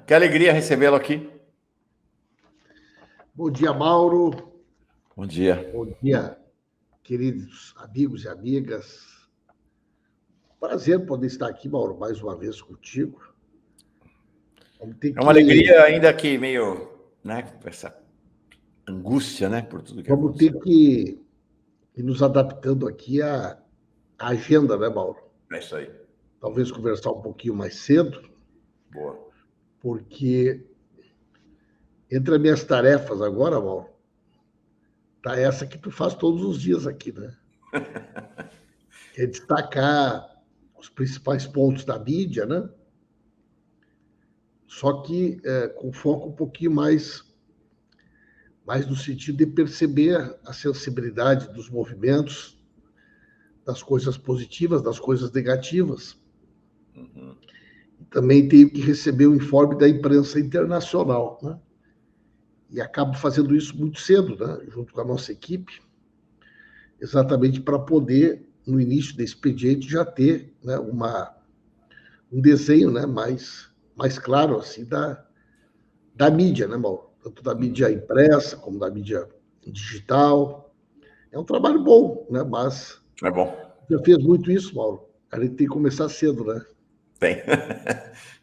Que alegria recebê-lo aqui. Bom dia, Mauro. Bom dia. Bom dia, queridos amigos e amigas. Prazer poder estar aqui, Mauro, mais uma vez contigo. É uma alegria ainda que meio, né, essa angústia, né, por tudo que aconteceu. Vamos ter que ir nos adaptando aqui à agenda, né, Mauro? É isso aí. Talvez conversar um pouquinho mais cedo. Boa. Porque entre as minhas tarefas agora, Mauro, tá essa que tu faz todos os dias aqui, né? Que é destacar os principais pontos da mídia, né? Só que com foco um pouquinho mais no sentido de perceber a sensibilidade dos movimentos, das coisas positivas, das coisas negativas. Uhum. Também tenho que receber o informe da imprensa internacional, né? E acabo fazendo isso muito cedo, né? Junto com a nossa equipe, exatamente para poder, no início do expediente, já ter, né, um desenho, né, mais claro assim, da mídia, né, Mauro? Tanto da mídia impressa como da mídia digital. É um trabalho bom, né? Mas é bom. Já fez muito isso, Mauro. A gente tem que começar cedo, né? Tem.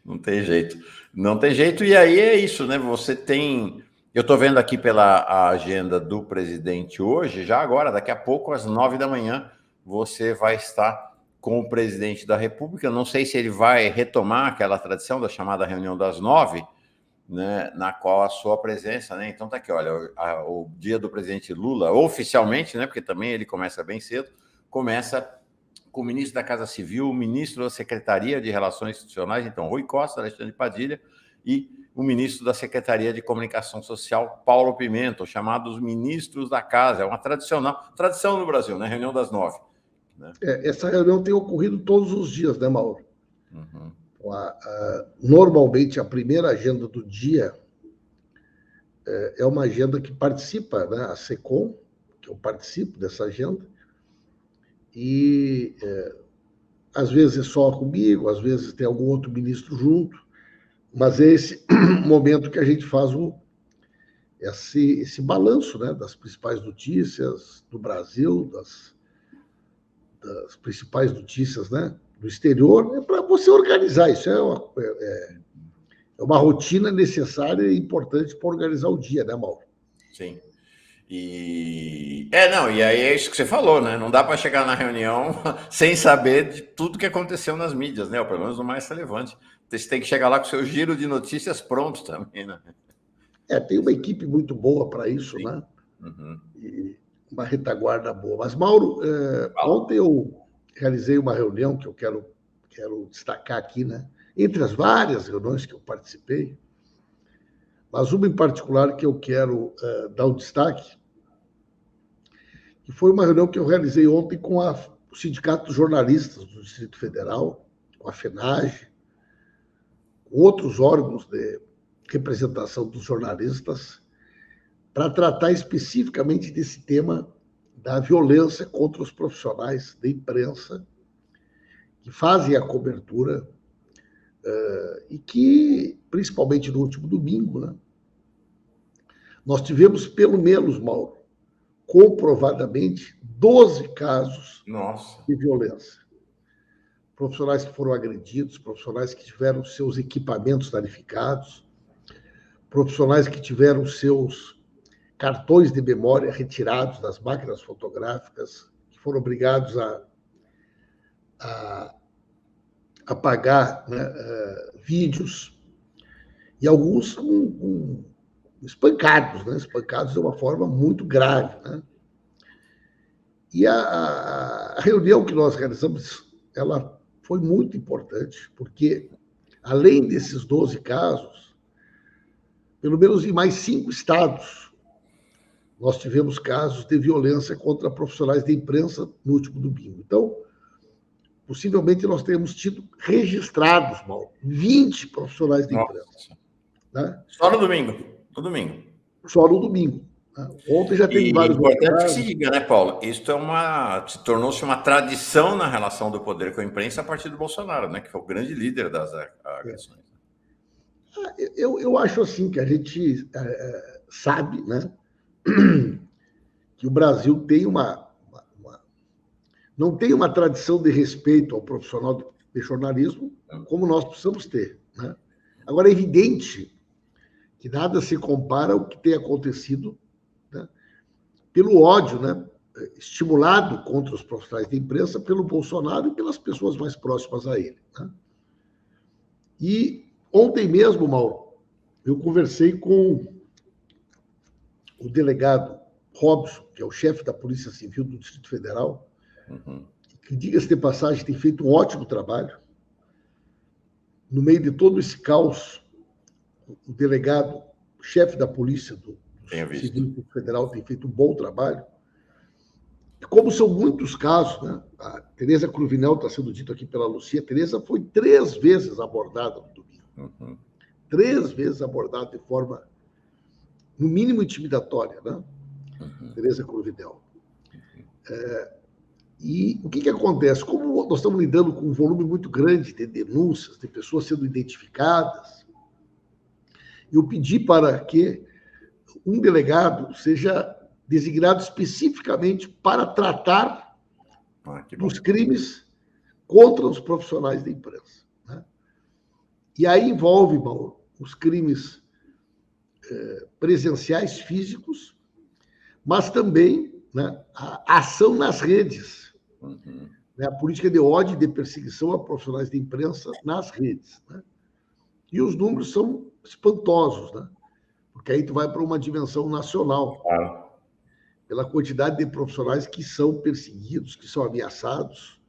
Não tem jeito. Não tem jeito. E aí é isso, né? Você tem... Eu estou vendo aqui pela agenda do presidente hoje, já agora, daqui a pouco, às 9 da manhã, você vai estar com o presidente da República. Não sei se ele vai retomar aquela tradição da chamada reunião das 9, né, na qual a sua presença, né? Então tá aqui, olha, o dia do presidente Lula, oficialmente, né? Porque também ele começa bem cedo, começa com o ministro da Casa Civil, o ministro da Secretaria de Relações Institucionais, então Rui Costa, Alexandre Padilha, e o ministro da Secretaria de Comunicação Social, Paulo Pimenta, chamados ministros da Casa. É uma tradição no Brasil, né? Reunião das 9. Né? Essa reunião tem ocorrido todos os dias, né, Mauro? Uhum. Normalmente, a primeira agenda do dia é uma agenda que participa, né? A SECOM, que eu participo dessa agenda, e às vezes é só comigo, às vezes tem algum outro ministro junto, mas é esse momento que a gente faz esse balanço, né, das principais notícias do Brasil, das principais notícias, né, do exterior, para você organizar. Isso é uma rotina necessária e importante para organizar o dia, né, Mauro? Sim. E aí é isso que você falou, né? Não dá para chegar na reunião sem saber de tudo que aconteceu nas mídias, né? Ou pelo menos o mais relevante. Você tem que chegar lá com o seu giro de notícias pronto também, né? Tem uma equipe muito boa para isso, Sim. né? Uhum. E uma retaguarda boa. Mas, Mauro, ontem eu realizei uma reunião que eu quero destacar aqui, né? Entre as várias reuniões que eu participei, mas uma em particular que eu quero dar um destaque, que foi uma reunião que eu realizei ontem com o Sindicato dos Jornalistas do Distrito Federal, com a FENAGE, com outros órgãos de representação dos jornalistas, para tratar especificamente desse tema da violência contra os profissionais da imprensa que fazem a cobertura e que, principalmente no último domingo, né, nós tivemos pelo menos, Mauro, comprovadamente 12 casos de violência. Profissionais que foram agredidos, profissionais que tiveram seus equipamentos danificados, profissionais que tiveram seus cartões de memória retirados das máquinas fotográficas, que foram obrigados a apagar, né, vídeos, e alguns espancados, né? Espancados de uma forma muito grave, né? E a reunião que nós realizamos, ela foi muito importante, porque, além desses 12 casos, pelo menos em mais 5 estados, nós tivemos casos de violência contra profissionais da imprensa no último domingo. Então, possivelmente nós temos tido registrados, Mauro, 20 profissionais da imprensa. Né? Só no domingo. No domingo. Só no domingo. Ontem já teve vários outros casos. importante que se diga, né, Paulo? Isso se tornou-se uma tradição na relação do poder com a imprensa a partir do Bolsonaro, né? Que foi o grande líder das agressões. Eu acho assim que a gente sabe, né, que o Brasil tem não tem uma tradição de respeito ao profissional de jornalismo como nós precisamos ter, né? Agora, é evidente que nada se compara ao que tem acontecido, né, pelo ódio, né, estimulado contra os profissionais de imprensa pelo Bolsonaro e pelas pessoas mais próximas a ele, né? E ontem mesmo, Mauro, eu conversei com o delegado Robson, que é o chefe da Polícia Civil do Distrito Federal, que, diga-se de passagem, tem feito um ótimo trabalho. No meio de todo esse caos, o delegado, chefe da Polícia do Civil do Federal, tem feito um bom trabalho. E como são muitos casos, né? A Tereza Cruvinel está sendo dito aqui pela Lucia, a Tereza foi 3 vezes abordada no domingo. 3 vezes abordada de forma, no mínimo, intimidatória, né? Tereza Cruvinel. E o que acontece? Como nós estamos lidando com um volume muito grande de denúncias, de pessoas sendo identificadas, eu pedi para que um delegado seja designado especificamente para tratar dos crimes contra os profissionais da imprensa, né? E aí envolve, Mauro, os crimes presenciais, físicos, mas também, né, a ação nas redes, né, a política de ódio e de perseguição a profissionais de imprensa nas redes, né? E os números são espantosos, né? Porque aí tu vai para uma dimensão nacional, pela quantidade de profissionais que são perseguidos, que são ameaçados,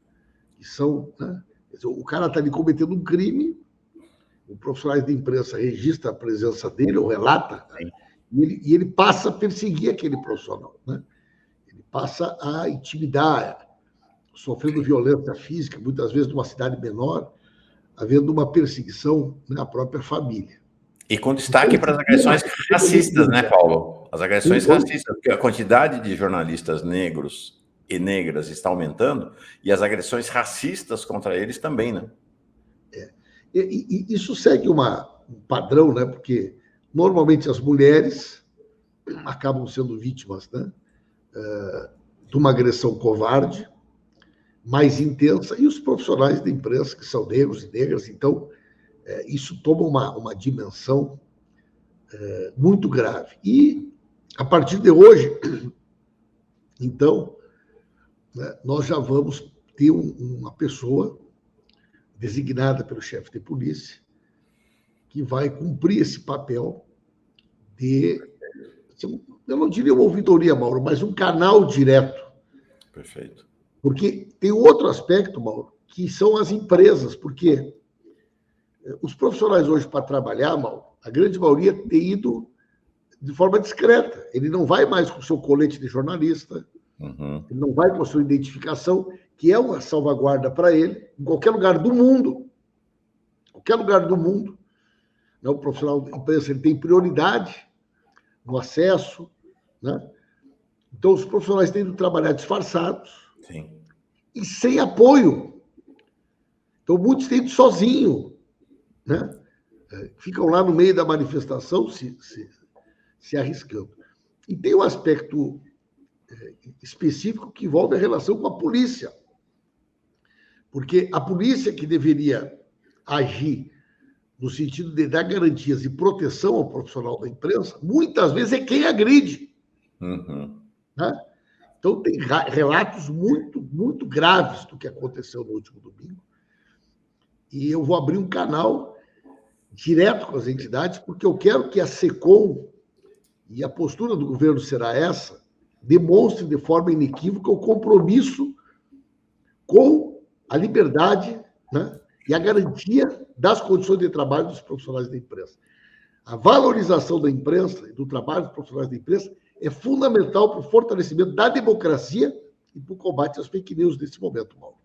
que são, né? O cara está ali cometendo um crime, os profissionais de imprensa registram a presença dele, ou relata, né? E ele passa a perseguir aquele profissional, né? Ele passa a intimidar, sofrendo violência física, muitas vezes numa cidade menor, havendo uma perseguição na própria família. E com destaque para as agressões racistas, né, Paulo? As agressões racistas, porque a quantidade de jornalistas negros e negras está aumentando, e as agressões racistas contra eles também, né? E isso segue um padrão, né? Porque normalmente as mulheres acabam sendo vítimas, né, de uma agressão covarde, mais intensa, e os profissionais da imprensa, que são negros e negras, então isso toma uma dimensão muito grave. E, a partir de hoje, então, né, nós já vamos ter uma pessoa designada pelo chefe de polícia que vai cumprir esse papel de, eu não diria uma ouvidoria, Mauro, mas um canal direto. Perfeito. Porque tem outro aspecto, Mauro, que são as empresas, porque os profissionais hoje, para trabalhar, Mauro, a grande maioria tem ido de forma discreta. Ele não vai mais com o seu colete de jornalista, ele não vai com a sua identificação, que é uma salvaguarda para ele, em qualquer lugar do mundo. Qualquer lugar do mundo, né, o profissional de imprensa ele tem prioridade no acesso, né? Então, os profissionais têm de trabalhar disfarçados. Sim. E sem apoio. Então, muitos têm ido sozinho, né? Ficam lá no meio da manifestação se arriscando. E tem um aspecto específico que envolve a relação com a polícia. Porque a polícia que deveria agir no sentido de dar garantias e proteção ao profissional da imprensa, muitas vezes é quem agride. Né? Então, tem relatos muito, muito graves do que aconteceu no último domingo. E eu vou abrir um canal direto com as entidades, porque eu quero que a SECOM, e a postura do governo será essa, demonstre de forma inequívoca o compromisso com a liberdade, né, e a garantia das condições de trabalho dos profissionais da imprensa. A valorização da imprensa e do trabalho dos profissionais da imprensa é fundamental para o fortalecimento da democracia e para o combate às fake news nesse momento, Mauro.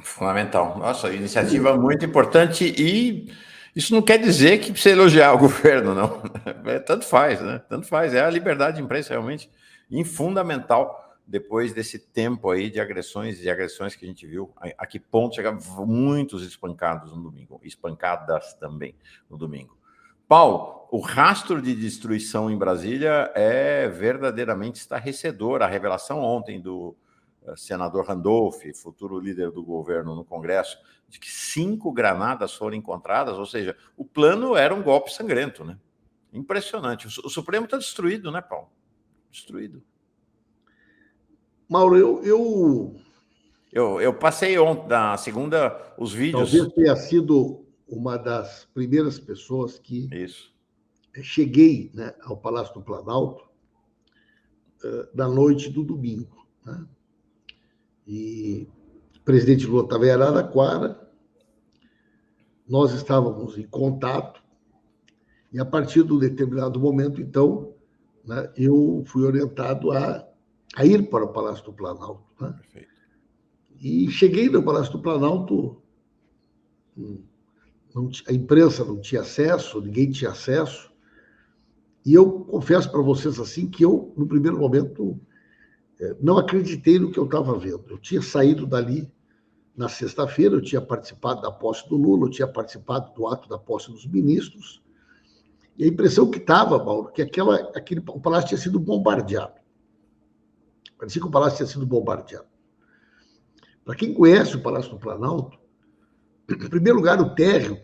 Fundamental. Nossa, iniciativa muito importante, e isso não quer dizer que precisa elogiar o governo, não. Tanto faz, né? Tanto faz. É a liberdade de imprensa realmente fundamental depois desse tempo aí de agressões e agressões que a gente viu. A que ponto chegavam muitos espancados no domingo, espancadas também no domingo. Paulo, o rastro de destruição em Brasília é verdadeiramente estarrecedor. A revelação ontem do senador Randolph, futuro líder do governo no Congresso, de que 5 granadas foram encontradas, ou seja, o plano era um golpe sangrento, né? Impressionante. O Supremo está destruído, né, Paulo? Destruído. Mauro, Eu passei ontem, na segunda, os vídeos. Talvez tenha sido uma das primeiras pessoas que Isso. Cheguei, né, ao Palácio do Planalto na noite do domingo, né? E o presidente Lula estava em Araraquara, nós estávamos em contato, e a partir de um determinado momento, então, né, eu fui orientado a ir para o Palácio do Planalto. Né? Perfeito. E cheguei no Palácio do Planalto, a imprensa não tinha acesso, ninguém tinha acesso, e eu confesso para vocês assim que eu, no primeiro momento, não acreditei no que eu estava vendo. Eu tinha saído dali na sexta-feira, eu tinha participado da posse do Lula, eu tinha participado do ato da posse dos ministros, e a impressão que estava, Mauro, que o palácio tinha sido bombardeado. Parecia que o palácio tinha sido bombardeado. Para quem conhece o Palácio do Planalto, em primeiro lugar, o térreo,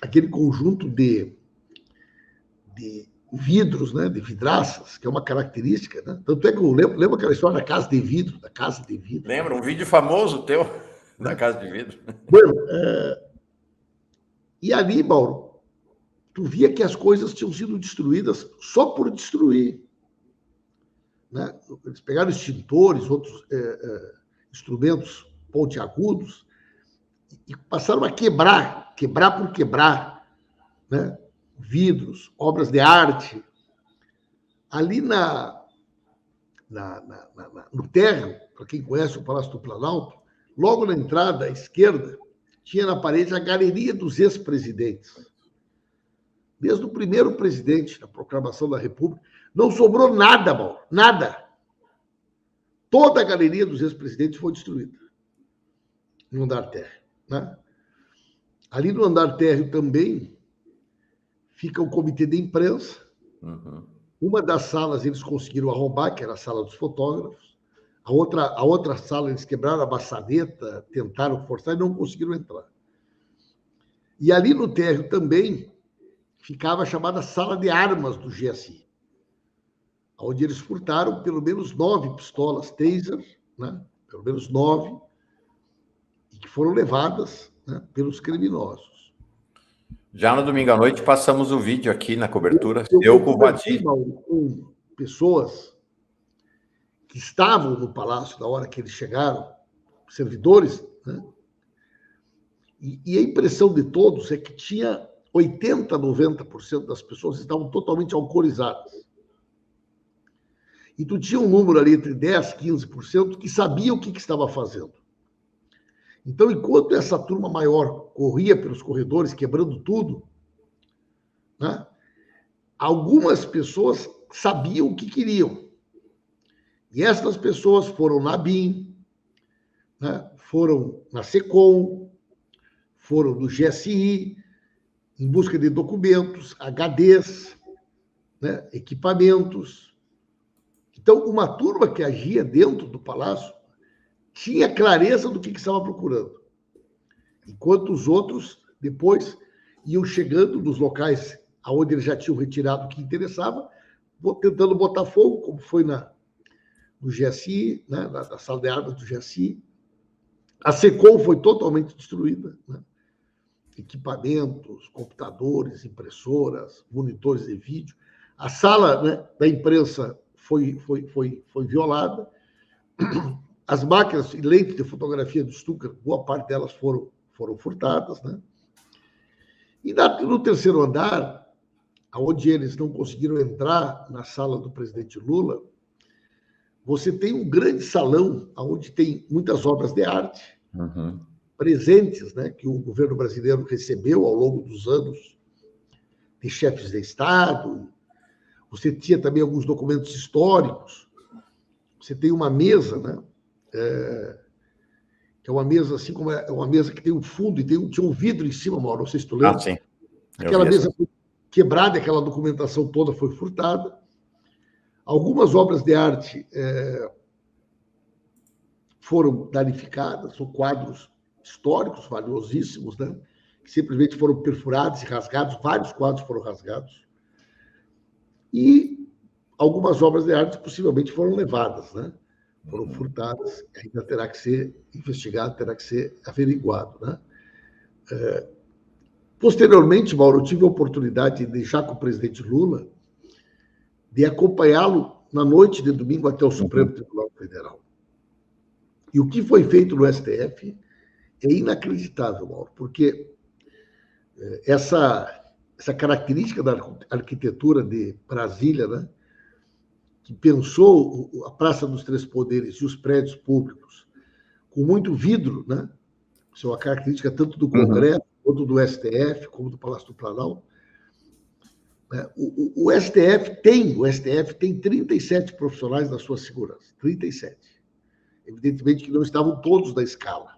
aquele conjunto de vidros, né, de vidraças, que é uma característica, né? Tanto é que eu lembro aquela história da casa de vidro, Lembra? Um vídeo famoso teu da casa de vidro. Bueno, e ali, Mauro, tu via que as coisas tinham sido destruídas só por destruir. Né? Eles pegaram extintores, outros instrumentos pontiagudos, e passaram a quebrar por quebrar, né? Vidros, obras de arte. Ali no térreo, para quem conhece o Palácio do Planalto, logo na entrada à esquerda, tinha na parede a galeria dos ex-presidentes. Desde o primeiro presidente, na proclamação da República, não sobrou nada, Mauro, nada. Toda a galeria dos ex-presidentes foi destruída no andar térreo. Né? Ali no andar térreo também fica o comitê de imprensa. Uhum. Uma das salas eles conseguiram arrombar, que era a sala dos fotógrafos. A outra sala eles quebraram a maçaneta, tentaram forçar e não conseguiram entrar. E ali no térreo também ficava a chamada sala de armas do GSI, onde eles furtaram pelo menos 9 pistolas taser, né? Pelo menos 9, e que foram levadas, né, pelos criminosos. Já no domingo à noite passamos o vídeo aqui na cobertura. Eu com o Vadir. Com pessoas que estavam no palácio na hora que eles chegaram, servidores, né? E a impressão de todos é que tinha 80%, 90% das pessoas estavam totalmente alcoolizadas. E tu tinha um número ali entre 10% e 15% que sabia o que estava fazendo. Então, enquanto essa turma maior corria pelos corredores, quebrando tudo, né, algumas pessoas sabiam o que queriam. E essas pessoas foram na BIM, né, foram na SECOM, foram no GSI, em busca de documentos, HDs, né, equipamentos. Então, uma turma que agia dentro do palácio tinha clareza do que estava procurando. Enquanto os outros, depois, iam chegando nos locais onde eles já tinham retirado o que interessava, tentando botar fogo, como foi no GSI, né, na sala de armas do GSI. A SECOM foi totalmente destruída. Né? Equipamentos, computadores, impressoras, monitores de vídeo. A sala, né, da imprensa foi violada. As máquinas e lentes de fotografia do Stucker, boa parte delas foram furtadas. Né? E no terceiro andar, onde eles não conseguiram entrar na sala do presidente Lula, você tem um grande salão onde tem muitas obras de arte, uhum, presentes, né, que o governo brasileiro recebeu ao longo dos anos de chefes de Estado. Você tinha também alguns documentos históricos. Você tem uma mesa, né, que é uma mesa assim como é uma mesa que tem um fundo e tinha um vidro em cima, Mauro, não sei se tu lembra. sim. Aquela mesa foi quebrada, aquela documentação toda foi furtada. Algumas obras de arte foram danificadas, são quadros históricos valiosíssimos, né? Que simplesmente foram perfurados e rasgados, vários quadros foram rasgados. E algumas obras de arte possivelmente foram levadas, né? Foram furtadas, ainda terá que ser investigado, terá que ser averiguado, né? Posteriormente, Mauro, eu tive a oportunidade de deixar com o presidente Lula de acompanhá-lo na noite de domingo até o Supremo Tribunal Federal. E o que foi feito no STF é inacreditável, Mauro, porque essa característica da arquitetura de Brasília, né, que pensou a Praça dos Três Poderes e os prédios públicos com muito vidro, né, isso é uma característica tanto do Congresso, quanto do STF, como do Palácio do Planalto. O STF tem 37 profissionais da sua segurança, 37. Evidentemente que não estavam todos na escala.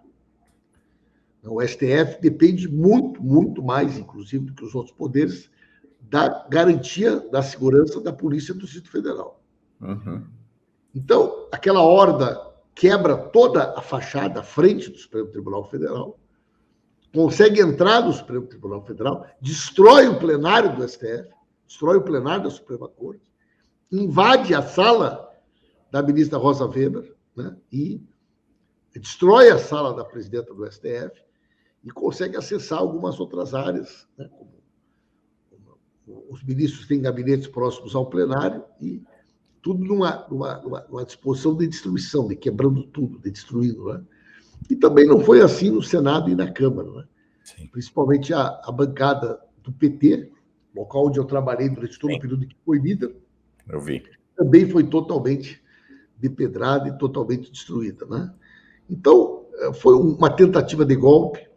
O STF depende muito, muito mais, inclusive, do que os outros poderes, da garantia da segurança da Polícia do Distrito Federal. Então, aquela horda quebra toda a fachada, a frente do Supremo Tribunal Federal, consegue entrar no Supremo Tribunal Federal, destrói o plenário do STF, destrói o plenário da Suprema Corte, invade a sala da ministra Rosa Weber, né, e destrói a sala da presidenta do STF e consegue acessar algumas outras áreas, né, como os ministros têm gabinetes próximos ao plenário e tudo numa disposição de destruição, de quebrando tudo, de destruindo, né? E também não foi assim no Senado e na Câmara, né? Principalmente a bancada do PT, local onde eu trabalhei durante todo o período que foi líder, eu vi, também foi totalmente depedrada e totalmente destruída, né? Então, foi uma tentativa de golpe.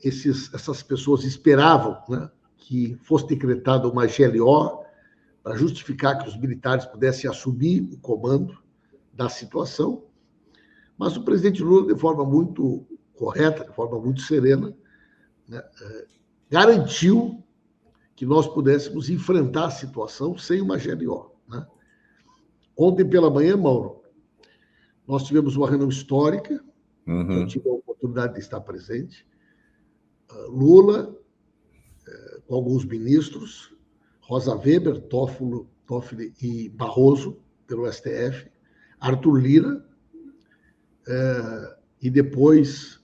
Essas pessoas esperavam, né, que fosse decretada uma GLO para justificar que os militares pudessem assumir o comando da situação. Mas o presidente Lula, de forma muito correta, de forma muito serena, né, garantiu que nós pudéssemos enfrentar a situação sem uma GLO, né? Ontem pela manhã, Mauro, nós tivemos uma reunião histórica, eu tive a oportunidade de estar presente. Lula, com alguns ministros, Rosa Weber, Toffoli e Barroso, pelo STF, Arthur Lira, e depois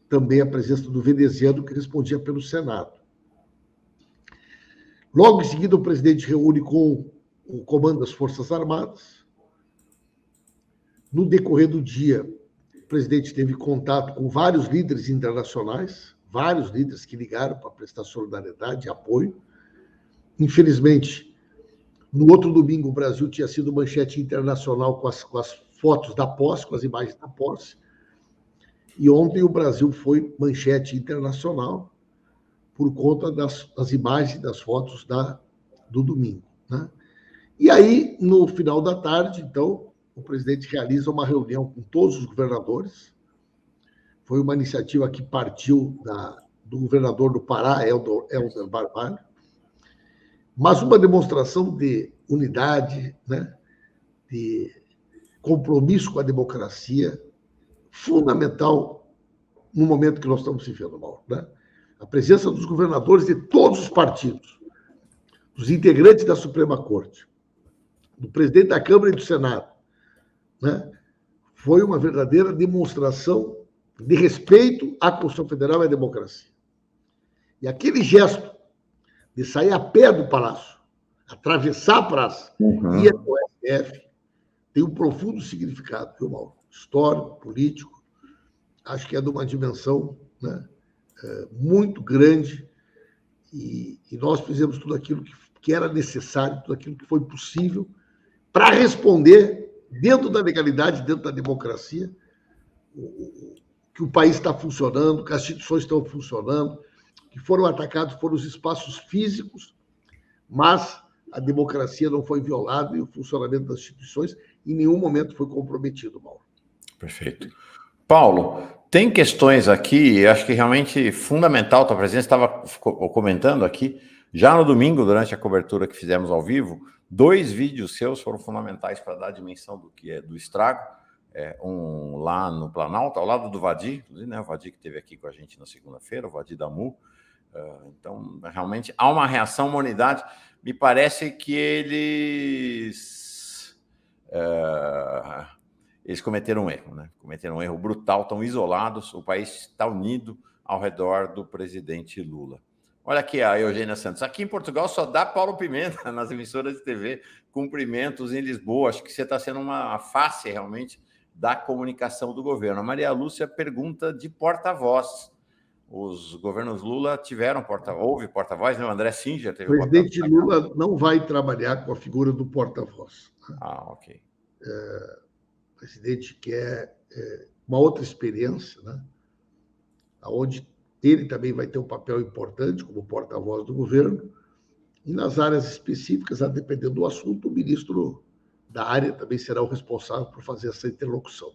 também a presença do veneziano, que respondia pelo Senado. Logo em seguida, o presidente reúne com o comando das Forças Armadas. No decorrer do dia, o presidente teve contato com vários líderes internacionais, vários líderes que ligaram para prestar solidariedade e apoio. Infelizmente, no outro domingo, o Brasil tinha sido manchete internacional com as fotos da posse, com as imagens da posse. E ontem o Brasil foi manchete internacional por conta das imagens, das fotos do domingo, né? E aí, no final da tarde, então, o presidente realiza uma reunião com todos os governadores. Foi uma iniciativa que partiu do governador do Pará, Helder Barbalho, mas uma demonstração de unidade, né, de compromisso com a democracia, fundamental no momento que nós estamos vivendo, Mauro, né? A presença dos governadores de todos os partidos, dos integrantes da Suprema Corte, do presidente da Câmara e do Senado, né, foi uma verdadeira demonstração de respeito à Constituição Federal e à democracia. E aquele gesto de sair a pé do Palácio, atravessar a praça e ir até o STF, tem um profundo significado, viu, Mauro? Histórico, político, acho que é de uma dimensão, né, muito grande, e nós fizemos tudo aquilo que era necessário, tudo aquilo que foi possível para responder, dentro da legalidade, dentro da democracia, que o país está funcionando, que as instituições estão funcionando, que foram atacados foram os espaços físicos, mas a democracia não foi violada e o funcionamento das instituições em nenhum momento foi comprometido, Mauro. Perfeito. Paulo, tem questões aqui, acho que realmente fundamental a tua presença, estava comentando aqui, Já no domingo, durante a cobertura que fizemos ao vivo, 2 vídeos seus foram fundamentais para dar a dimensão do que é do estrago. Um lá no Planalto, ao lado do Vadi, né? O Vadi que esteve aqui com a gente na segunda-feira, o Vadi Damu. Então, realmente, há uma reação, uma unidade. Me parece que eles cometeram um erro, né? Cometeram um erro brutal, estão isolados, o país está unido ao redor do presidente Lula. Olha aqui a Eugênia Santos. Aqui em Portugal só dá Paulo Pimenta nas emissoras de TV. Cumprimentos em Lisboa. Acho que você está sendo uma face, realmente, da comunicação do governo. A Maria Lúcia pergunta de porta-voz. Os governos Lula tiveram houve porta-voz, né? O André Singer teve porta-voz. O presidente Lula não vai trabalhar com a figura do porta-voz. Ok. O presidente quer uma outra experiência, né? Onde ele também vai ter um papel importante como porta-voz do governo, e nas áreas específicas, a depender do assunto, o ministro da área também será o responsável por fazer essa interlocução.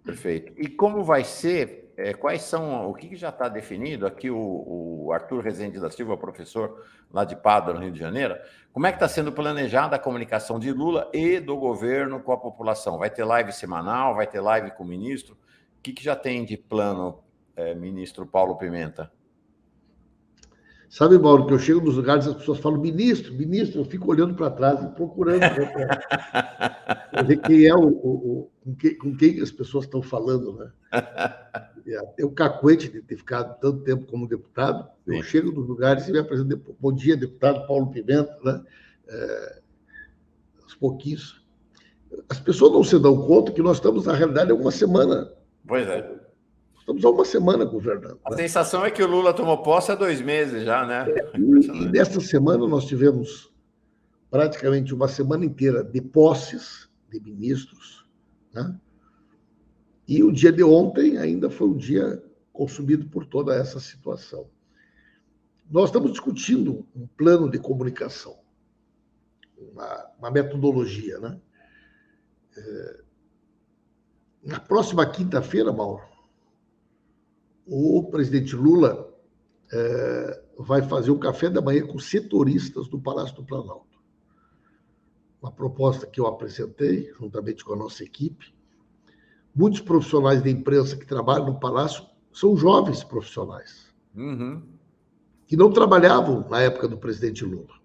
Perfeito. E como vai ser, quais são, o que já está definido? Aqui o Arthur Rezende da Silva, professor lá de Pádua, no Rio de Janeiro, como é que está sendo planejada a comunicação de Lula e do governo com a população? Vai ter live semanal, vai ter live com o ministro? O que já tem de plano, ministro Paulo Pimenta? Sabe, Mauro, que eu chego nos lugares e as pessoas falam ministro, ministro, eu fico olhando para trás e procurando para ver quem é com quem as pessoas estão falando, né? Até o cacuete de ter ficado tanto tempo como deputado, eu chego nos lugares e me apresento, bom dia, deputado Paulo Pimenta, né? Aos pouquinhos. As pessoas não se dão conta que nós estamos, na realidade, há uma semana. Pois é. Estamos há uma semana governando. A sensação é que o Lula tomou posse há 2 meses já, né? E nesta semana nós tivemos praticamente uma semana inteira de posses de ministros, né? E o dia de ontem ainda foi um dia consumido por toda essa situação. Nós estamos discutindo um plano de comunicação, uma metodologia, né? Na próxima quinta-feira, Mauro, o presidente Lula vai fazer um café da manhã com setoristas do Palácio do Planalto. Uma proposta que eu apresentei, juntamente com a nossa equipe. Muitos profissionais da imprensa que trabalham no Palácio são jovens profissionais, que não trabalhavam na época do presidente Lula.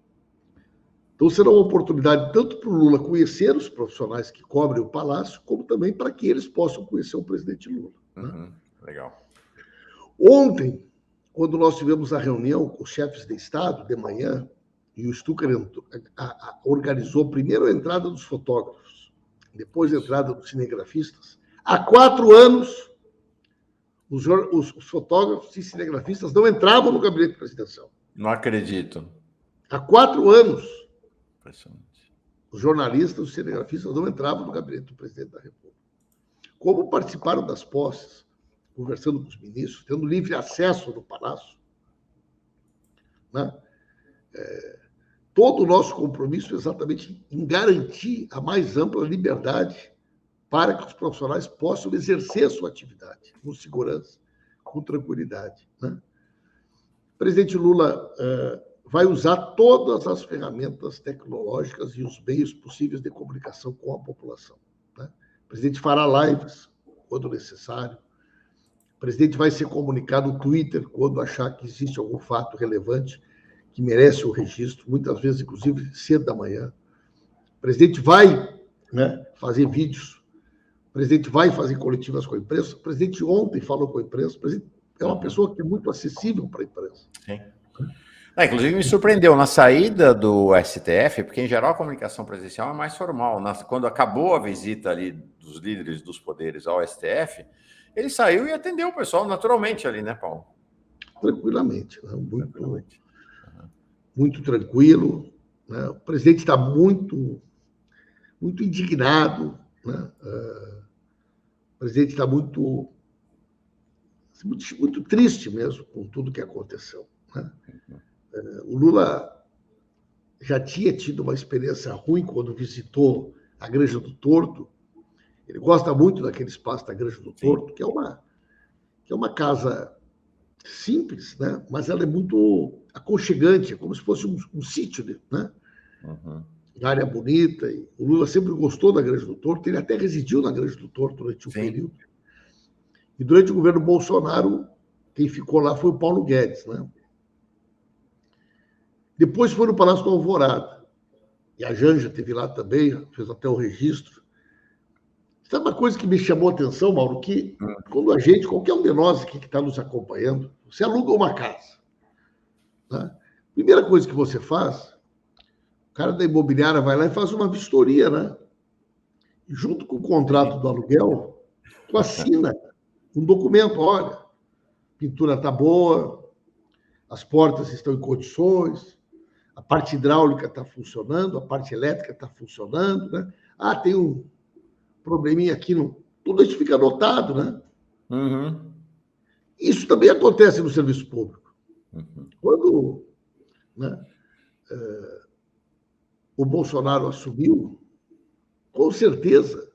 Então, será uma oportunidade tanto para o Lula conhecer os profissionais que cobrem o Palácio, como também para que eles possam conhecer o presidente Lula. Né? Legal. Ontem, quando nós tivemos a reunião com os chefes de Estado, de manhã, e o Stucker organizou primeiro a entrada dos fotógrafos, depois a entrada dos cinegrafistas. Há 4 anos, os fotógrafos e cinegrafistas não entravam no gabinete presidencial. Não acredito. Há 4 anos, impressionante, os jornalistas, os cinegrafistas não entravam no gabinete do presidente da República. Como participaram das posses, conversando com os ministros, tendo livre acesso no Palácio, né? Todo o nosso compromisso é exatamente em garantir a mais ampla liberdade para que os profissionais possam exercer a sua atividade com segurança, com tranquilidade. Né? O presidente Lula vai usar todas as ferramentas tecnológicas e os meios possíveis de comunicação com a população. Né? O presidente fará lives quando necessário. O presidente vai se comunicar no Twitter quando achar que existe algum fato relevante que merece o registro, muitas vezes, inclusive, cedo da manhã. O presidente vai, né, fazer vídeos. O presidente vai fazer coletivas com a imprensa. O presidente ontem falou com a imprensa. O presidente é uma pessoa que é muito acessível para a imprensa. Sim. Inclusive, me surpreendeu na saída do STF, porque, em geral, a comunicação presidencial é mais formal. Quando acabou a visita ali dos líderes dos poderes ao STF, ele saiu e atendeu o pessoal naturalmente ali, né, Paulo? Tranquilamente. Né? Muito tranquilo. Né? O presidente está muito indignado. Né? O presidente está muito triste mesmo com tudo que aconteceu. Né? O Lula já tinha tido uma experiência ruim quando visitou a Granja do Torto. Ele gosta muito daquele espaço da Granja do Torto, que é uma casa simples, né? Mas ela é muito aconchegante, é como se fosse um sítio, né? Área bonita. E o Lula sempre gostou da Grande do Torto, ele até residiu na Grande do Torto durante um período. E durante o governo Bolsonaro, quem ficou lá foi o Paulo Guedes, né? Depois foi no Palácio do Alvorada. E a Janja esteve lá também, fez até o registro. Sabe uma coisa que me chamou a atenção, Mauro? Que quando a gente, qualquer um de nós aqui que está nos acompanhando, você aluga uma casa. Né? Primeira coisa que você faz, o cara da imobiliária vai lá e faz uma vistoria, né? E junto com o contrato do aluguel, tu assina um documento, olha, a pintura está boa, as portas estão em condições, a parte hidráulica está funcionando, a parte elétrica está funcionando, né? Ah, tem um probleminha aqui, tudo isso fica anotado, né? Isso também acontece no serviço público. Quando, né, o Bolsonaro assumiu, com certeza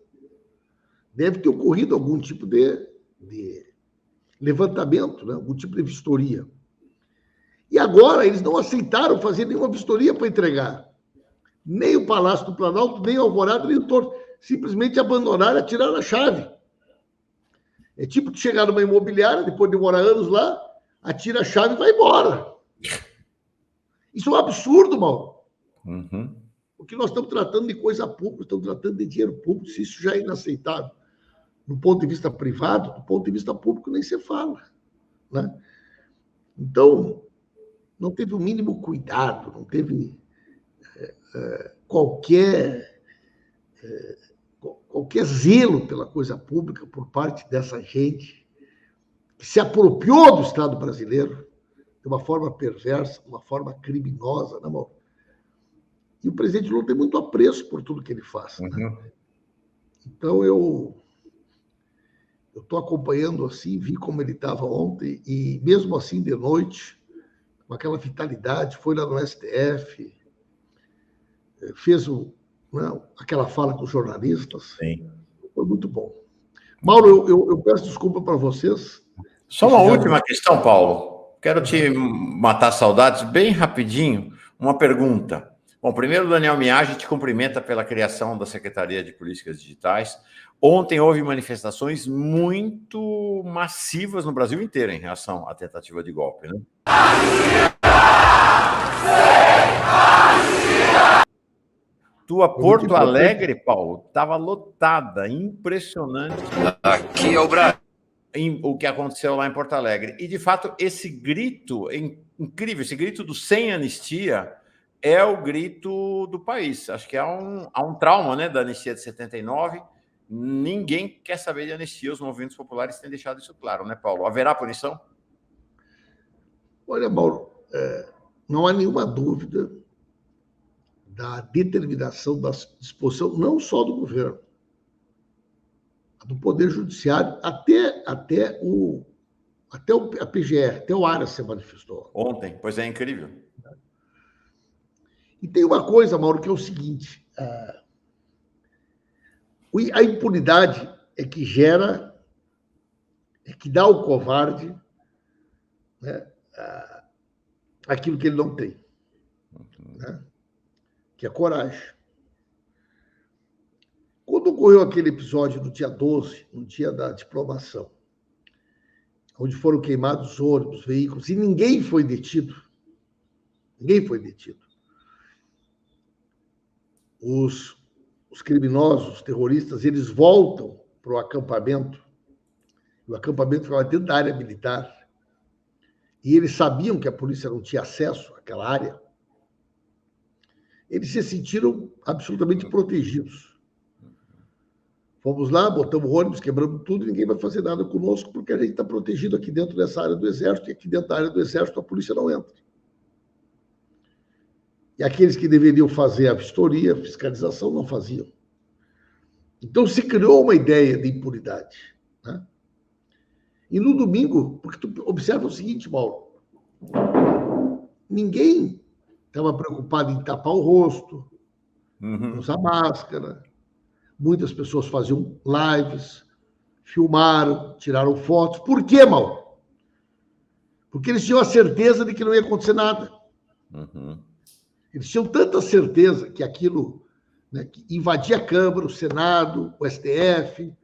deve ter ocorrido algum tipo de levantamento, né? Algum tipo de vistoria. E agora eles não aceitaram fazer nenhuma vistoria para entregar. Nem o Palácio do Planalto, nem o Alvorada, nem o Torto. Simplesmente abandonaram e tiraram a chave. É tipo de chegar numa imobiliária, depois de demorar anos lá, atira a chave e vai embora. Isso é um absurdo, Mauro. Porque nós estamos tratando de coisa pública, estamos tratando de dinheiro público, se isso já é inaceitável. Do ponto de vista privado, do ponto de vista público, nem se fala. Né? Então, não teve o mínimo cuidado, não teve qualquer zelo pela coisa pública por parte dessa gente que se apropriou do Estado brasileiro de uma forma perversa, uma forma criminosa, né, Mauro? E o presidente Lula tem muito apreço por tudo que ele faz. Né? Então, eu estou acompanhando assim, vi como ele estava ontem, e mesmo assim, de noite, com aquela vitalidade, foi lá no STF, fez aquela fala com os jornalistas. Sim. Foi muito bom. Mauro, eu peço desculpa para vocês. Só uma última questão, Paulo. Quero te matar saudades bem rapidinho. Uma pergunta. Bom, primeiro, o Daniel Miage te cumprimenta pela criação da Secretaria de Políticas Digitais. Ontem houve manifestações muito massivas no Brasil inteiro em relação à tentativa de golpe, né? Tua Porto Alegre, Paulo, estava lotada, impressionante. Aqui é o Brasil. O que aconteceu lá em Porto Alegre. E, de fato, esse grito, incrível, esse grito do sem anistia é o grito do país. Acho que há um trauma, né, da anistia de 79. Ninguém quer saber de anistia. Os movimentos populares têm deixado isso claro, né, Paulo? Haverá punição? Olha, Mauro, não há nenhuma dúvida da determinação, da disposição, não só do governo, do Poder Judiciário, até a PGR, até o Aras se manifestou. Ontem, pois é, incrível. E tem uma coisa, Mauro, que é o seguinte, a impunidade é que gera, é que dá ao covarde, né, aquilo que ele não tem, né, que é coragem. Quando ocorreu aquele episódio no dia 12, no dia da diplomação, onde foram queimados ônibus, veículos, e ninguém foi detido, os criminosos, os terroristas, eles voltam para o acampamento ficava dentro da área militar, e eles sabiam que a polícia não tinha acesso àquela área, eles se sentiram absolutamente protegidos. Fomos lá, botamos o ônibus, quebramos tudo, e ninguém vai fazer nada conosco, porque a gente está protegido aqui dentro dessa área do Exército, e aqui dentro da área do Exército a polícia não entra. E aqueles que deveriam fazer a vistoria, a fiscalização, não faziam. Então se criou uma ideia de impunidade. Né? E no domingo, porque tu observa o seguinte, Mauro, ninguém estava preocupado em tapar o rosto, usar máscara. Muitas pessoas faziam lives, filmaram, tiraram fotos. Por quê, Mauro? Porque eles tinham a certeza de que não ia acontecer nada. Uhum. Eles tinham tanta certeza que aquilo, né, que invadia a Câmara, o Senado, o STF,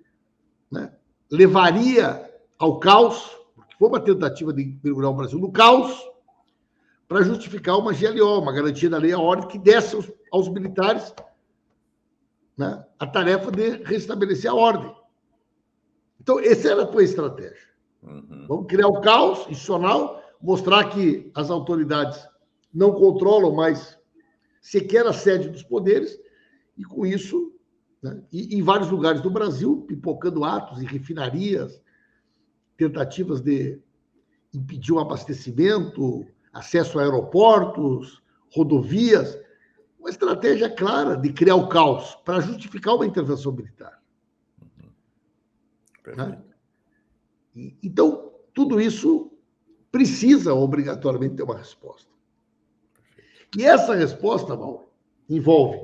né, levaria ao caos, porque foi uma tentativa de mergulhar o Brasil no caos, para justificar uma GLO, uma garantia da lei à ordem, que desse aos militares, né, a tarefa de restabelecer a ordem. Então, essa era a tua estratégia. Uhum. Vamos criar o caos institucional, mostrar que as autoridades não controlam mais sequer a sede dos poderes, e com isso, né, e em vários lugares do Brasil, pipocando atos e refinarias, tentativas de impedir o abastecimento, acesso a aeroportos, rodovias, uma estratégia clara de criar o caos para justificar uma intervenção militar. Né? Então, tudo isso precisa obrigatoriamente ter uma resposta. E essa resposta, Mauro, envolve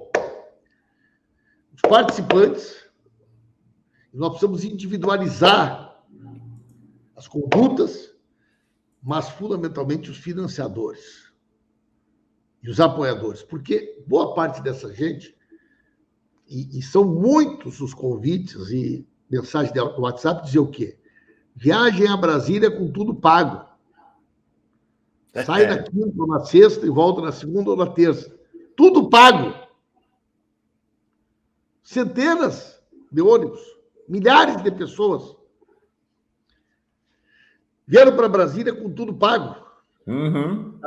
os participantes, nós precisamos individualizar as condutas, mas fundamentalmente os financiadores e os apoiadores, porque boa parte dessa gente, e são muitos os convites e mensagens do WhatsApp, dizer o quê? Viagem a Brasília com tudo pago. Sai na quinta ou na sexta e volta na segunda ou na terça. Tudo pago. Centenas de ônibus, milhares de pessoas vieram para Brasília com tudo pago. Uhum.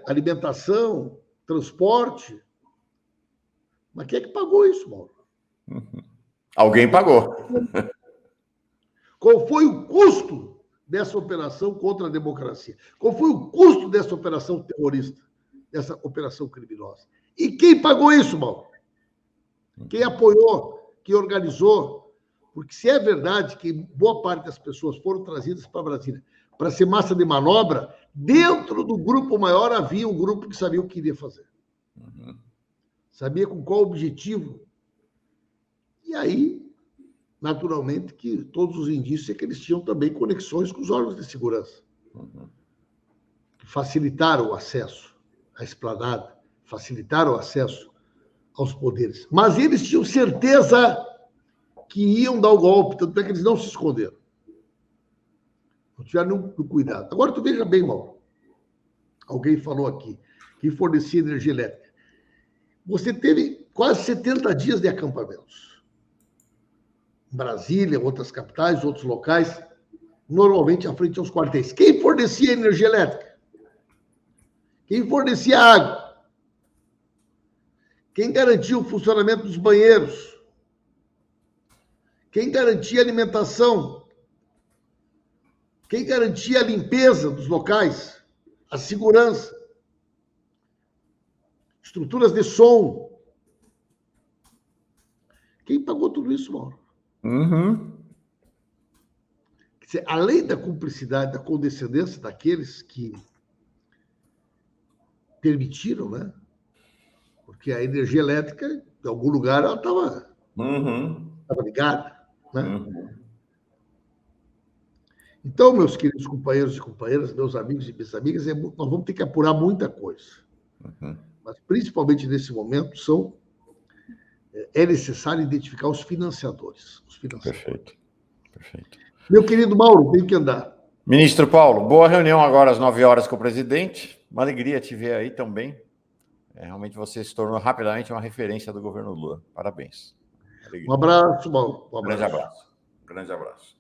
Alimentação, transporte. Mas quem é que pagou isso, Mauro? Uhum. Alguém pagou. Qual foi o custo dessa operação contra a democracia? Qual foi o custo dessa operação terrorista, dessa operação criminosa? E quem pagou isso, Mauro? Quem apoiou, quem organizou? Porque se é verdade que boa parte das pessoas foram trazidas para Brasília para ser massa de manobra, dentro do grupo maior havia um grupo que sabia o que iria fazer. Uhum. Sabia com qual objetivo. E aí, naturalmente, que todos os indícios é que eles tinham também conexões com os órgãos de segurança. Uhum. Que facilitaram o acesso à esplanada, facilitaram o acesso aos poderes. Mas eles tinham certeza que iam dar o golpe, tanto é que eles não se esconderam. Não tiveram nenhum cuidado. Agora, tu veja bem, Mauro. Alguém falou aqui que fornecia energia elétrica. Você teve quase 70 dias de acampamentos. Em Brasília, outras capitais, outros locais, normalmente à frente aos quartéis. Quem fornecia energia elétrica? Quem fornecia água? Quem garantia o funcionamento dos banheiros? Quem garantia a alimentação? Quem garantia a limpeza dos locais? A segurança? Estruturas de som? Quem pagou tudo isso, Mauro? Uhum. Quer dizer, além da cumplicidade, da condescendência daqueles que permitiram, né? Porque a energia elétrica, em algum lugar, ela estava ligada, né? Uhum. Então, meus queridos companheiros e companheiras, meus amigos e minhas amigas, nós vamos ter que apurar muita coisa. Uhum. Mas, principalmente nesse momento, é necessário identificar os financiadores. Perfeito. Perfeito. Meu querido Mauro, tenho que andar. Ministro Paulo, boa reunião agora às 9 horas com o presidente. Uma alegria te ver aí também. Realmente você se tornou rapidamente uma referência do governo Lula. Parabéns. Um abraço, Mauro. Um grande abraço. Um grande abraço.